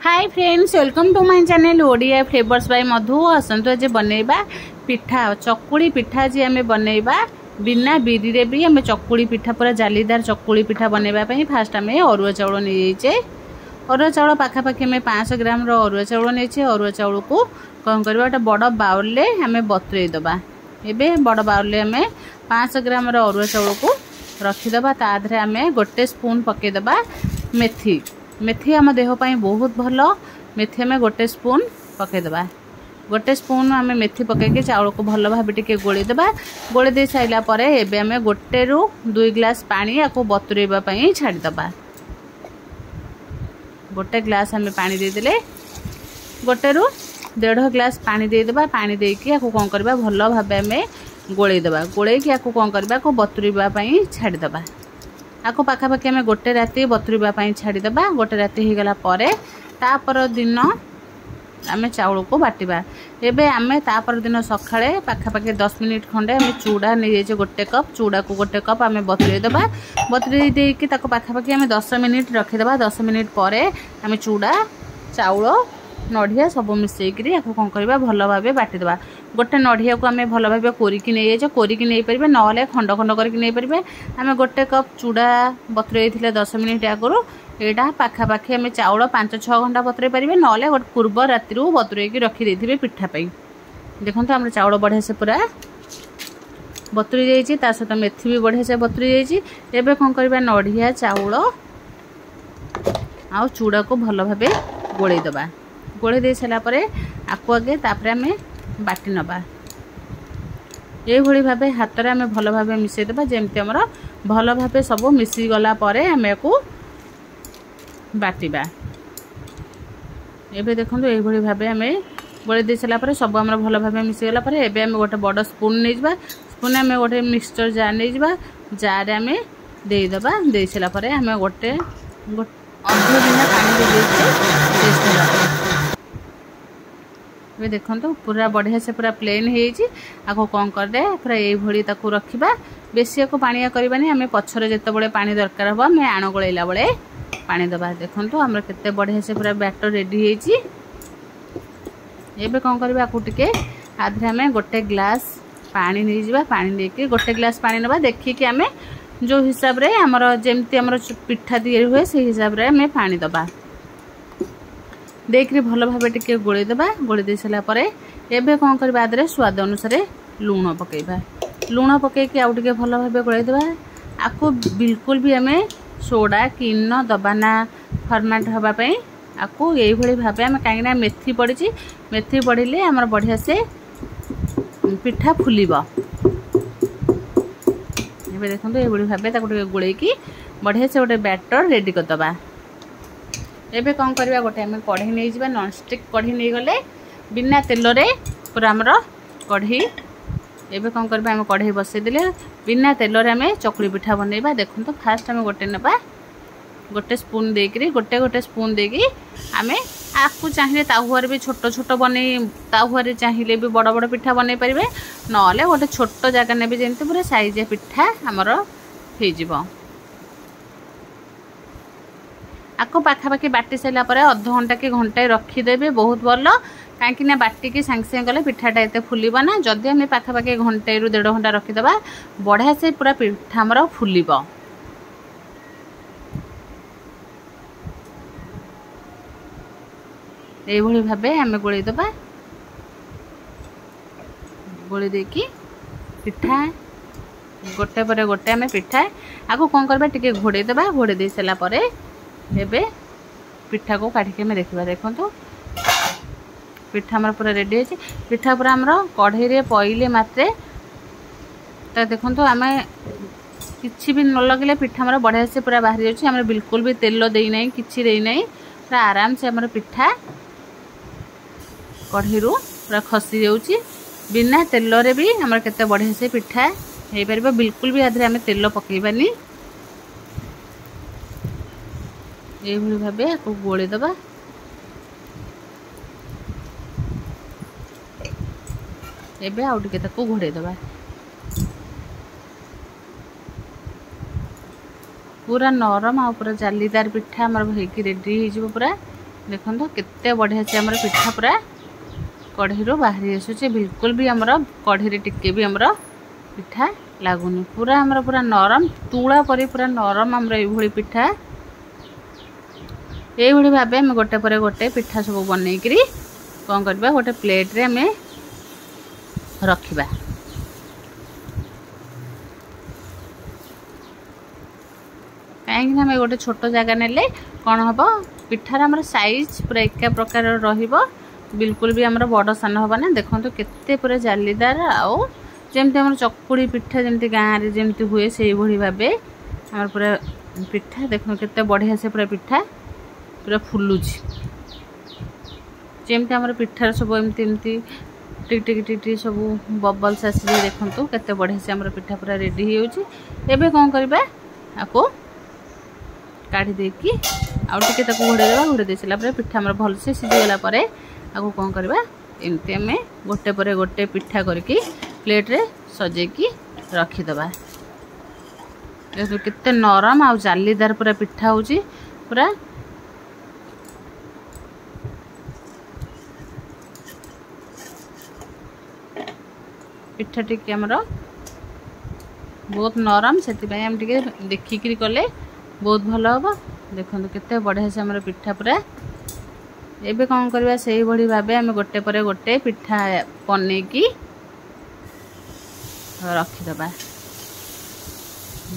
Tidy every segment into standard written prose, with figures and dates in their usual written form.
Hi friends, welcome to my channel Odia flavours by Madhu. आसतु आज बनैबा पिठा चकुड़ी पिठा। आज आम बनैबा बिना बिरी रे भी आम चकुड़ी पिठा पूरा जालीदार चकुड़ी पिठा बनैबा पई फास्ट आम अरुआ चाउल नहीं। अरुआ चाउल पाखापाखि आम 500 ग्राम अरुआ चाउल नहीं। अरुआ चाउल को कौन करबा गोटे बड़ बाउल आम बतुरई दबा। एबे बड़ बाउल आम 500 ग्राम अरुआ चाउल को रखीदबा। ताधरे आम गोटे स्पून पकईदबा मेथी। मेथी आम देह पाई बहुत भल। मेथी आम गोटे स्पून पकईदबा। गोटे स्पून आम मेथी पकईकि चाउल को भल भाव टिके गोलीदबा। गोली दे साइला परे एबे आम 1 ରୁ 2 ग्लास पानी याको बतुरईबा पई छाड़ीदबा। 1 ग्लास आम पानी देदेले 1 ରୁ 1.5 ग्लास पानी देदेबा। पानी देकी याको कौन करबा भल भाव आम गोलैदबा। गोलैकी याको कौन करबा को बतुरईबा पई छाड़ीदबा। आपको पाखापाखि आम 1 राति बतुरईबा पई छाड़ीदबा। 1 राति हो गला परे तापर दिन आम चाउल को बाटिबा। एबे आम तापर दिन सकाळे पाखापाखि 10 मिनिट खंडे आम चूड़ा नहीं जाए 1 कप। चूड़ा को 1 कप आम बतुरई दबा। बतुरई देकी ताको पाखापाखि आम 10 मिनिट रखीदबा। 10 मिनिट परे आम चूड़ा चाउल नढ़िया सब मिसेकरी या कौन करबा भल भाव बाटिदबा। गोटे नढ़िया को आम भल भाव कोरिकी नहीं जाए। कोरिकी नहीं पारे ना खंड खंड करके नहीं पारे। आम 1 कप चूड़ा बतुरई 10 मिनिट आगुरी यहाँ पाखापाखि आम चाउल 5-6 घंटा बतुरई पारे ना गोटे पूर्व राति बतुरईकी रखी दे पिठापाई। देखो आम चाउल बढ़िया से पूरा बतुरी जाइए। ता सहित मेथी भी बढ़िया से बतुरी जाइए। एबे कौन करबा नढ़िया चाउल आ चूड़ा को भल भाव गोलई दबा। गोली दे सारा परे आकु आगे तापर आम बाटी नबा। ये भाव हाथ में आम भल भाव मिसेदेबा। जमती आमर भल भाव सब मिसी गला परे आम या बाटिबा। एबे देखो ये भाव आम गोली दे सारा परे सब आम भल भाव मिसीगला परे एबे आम गोटे बड़ स्पून नहीं जावा। स्पून आम गोटे मिक्सचर जार नहीं जावा। जार आम देदेबा। दे सारा परे आम गोटे अध बिना पानी दे ये देखो पूरा बढ़िया से पूरा प्लेन हो कौन कर दे पूरा ये रखा। बेसी को पानिया करवानी। आम पछरे जिते पानी दरकार हम आम आण गोलैला बेले पानी दबा। देखो आम केते बढ़िया से पूरा बैटर रेडी होइछि। एबे कौन करबा आकु टिके आधरे आम 1 ग्लास पानी नहीं जावा। पानी देके 1 ग्लास पानी नबा। देखिए आम जो हिसाब रे हमर जेमती हमर पिठा तैयारी हुए से हिसाब रे आम पानी दबा। देखिए भल भाव टिके गोली दबा। गोली दे सारा परे एबे कौन करबा आदरे स्वाद अनुसार लूण पकेबा। लूण पकेकी आउ टिके भल भाव गोली दबा। आकु बिल्कुल भी आम सोडा किन दबाना फर्मेंट हवा पई। आकु यही भली भाव आम कहीं मेथी पड़ी। मेथी पड़िले आमर बढ़िया से पिठा फुलिबा। एबे देखो ये भाव ताको टिके गोलैकी बढ़िया से गोटे बैटर रेडी कर दबा। एबे कौन करबा गोटे आम कढ़ई नहीं जावा। नॉन स्टिक कढ़ई नहीं गले बिना तेल रे पूरा आमर कढ़ई। एबे कौन करबा आम कढ़ई बसई देले बिना तेल रे आम चकुली पिठा बनैबा। देखो फास्ट आम गोटे नबा। गोटे स्पून देकरी गोटे स्पून देकी आम आपको चाहिए ताहुआर भी छोट छोट बनै ताहुआर चाहिए भी बड़ बड़ पिठा बनै पारे ना गोटे छोट जगह ने जमी पूरा साइज पिठा आमर हो। आपको पाखापाखि बाटी सारा पर अध घंटा कि घंटाए रखीदेवे बहुत भल। कहीं बाटिकी सांगे सांगे गले पिठाटा एत फुलब ना। जदि आम पाखापाखि घंटाए रू 1.5 घंटा रखीदबा बढ़िया से पूरा पिठा आमर फुलिब। ये भाव आम गोलई दबा। गोली देकी पिठा गोटे पर गोटे आम पिठा आपको कौन करबा टिके घोड़े दबा। घोड़े दे सारा परे एबे पिठा को काटिके में देखा। देखो पिठा आमर पूरा रेडी है। पिठा पूरा आमर कढ़ई रे पईले मात्रे तो देखो आम किसी भी न लगे पिठा आमर बढ़िया से पूरा बाहरी जाऊँ। आम बिल्कुल भी तेल देना कि देना पूरा आराम से आमर पिठा कढ़ई रू पूरा खसी जाऊँगी। बिना तेल रे भी आमर केते बढ़िया से पिठा हो पार। बिल्कुल भी आधे आम तेल पकईबानी। ये भाव आपको गोली दबा। एबे आउ टिके ताको घोड़े दबा। पूरा नरम आ पूरा जालीदार पिठा आमर होइकी रेडी हो पूरा। देखो केते बढ़िया से हमर पिठा पूरा कढ़ी रो बाहरी आसुचे बिल्कुल भी हमर कढ़ी टिके भी हमर पिठा लागुनी पूरा हमर पूरा नरम तुला परी पूरा नरम हमर ए भली पिठा ए भली भाबे हम गोटे पर गोटे पिठा सब बनै करी कोन करबा गोटे प्लेट रे हमें रखिबा कहीं हमें गोटे छोट जगह नेले कौन हम पिठार हमर साइज पूरा एक प्रकार रहिबो बिल्कुल भी हमर बड़ सान होबा ना देखंतु केते पूरा जालीदार आउ जेमते हमर चकुड़ी पिठा जेमते गाँ रे जेमते हुए से भली भाबे हमर पूरा पिठा देखो केते बढ़िया से पूरा पिठा पूरा फुलुची जेमते हमर पिठार सब एमती एमती टिक टिक टिक टिक सब बबल्स आसी देखंतु केते बढ़िया से हमर पिठा पूरा रेडी हो जाउची एबे कोन करबा आको काढ़ी देकी आउ टिके ताको घोड़े देबा घोड़े दे सला परे पिठा हमर भल से सिझी गेला परे आको कोन करबा एमते हमें गोटे परे गोटे पिठा करके प्लेट रे सजे की रखी दबा देखो कितने नरम आ जालीदार पूरा पिठा होची पूरा पिठा टिके हमर बहुत नरम से हम टिके देखिक कले बहुत भल हम देखो केते बढ़िया से हमर पिठा पूरा एबे कौन करबा सही भली भाबे हम गोटे परे गोटे पिठा बनै की रखी दबा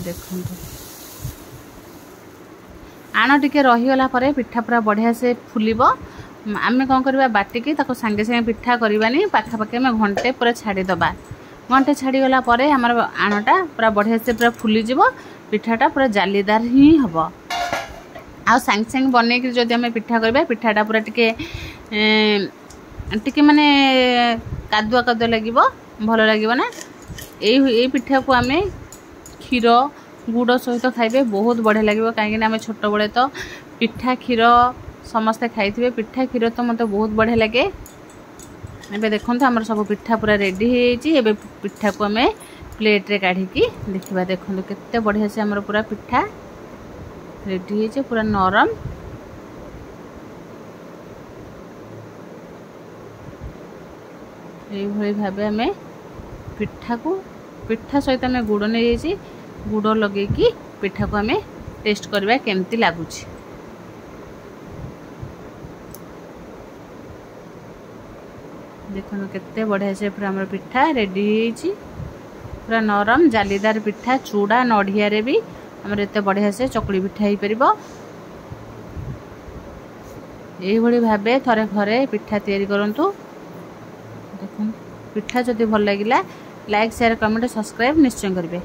देखो आण टिके रही गला परे पिठा पूरा बढ़िया से फुलिबो आमे कौन करबा बाटिकी ताको संगे संगे पिठा करबानी पाखा पाखे में घंटे पूरा छाड़ी दबा घंटे छाड़ी गला परे हमर आणटा पूरा बढ़िया से पूरा फुली जिवो पिठाटा पूरा जालीदार ही हबो आ संग संग बनै कि जदि हमें पिठा करबा पिठाटा पूरा टिके टिके माने कादुआ कादुआ लागिवो भलो लागिवो ना ए पिठा को आमे क्षीर गुड़ सहित खाइबे बहुत बढ़िया लागिवो काहे कि आमे छोट बळे तो पिठा क्षीर समस्ते खाइथिबे पिठा क्षीर तो मते बहुत बढ़िया लागे एबे देखंतु हमर सब पिठा पूरा रेडी हे जाइछि एबे पिठा को हमें प्लेट रे काढी की देखिबा देखंतु केते बढ़िया से हमर पूरा पिठा रेडी हे जे पूरा नरम ए भली भाबे हमें पिठा सहित हमें गुड़ नहीं जाइछि गुड़ लगे की पिठा को हमें टेस्ट करबा केमती लागुछि देखो केते बढ़िया से पूरा हमर पिठा रेडी हे पूरा नरम जालीदार पिठा चूड़ा नढ़िया रे भी हमर एते बढ़िया से चकली पिठा ही परिबो एही भली भाबे थरे घरे पिठा तयारी करंतु देखो पिठा जदि भल लागिला लाइक शेयर कमेंट सब्सक्राइब निश्चय करिवे।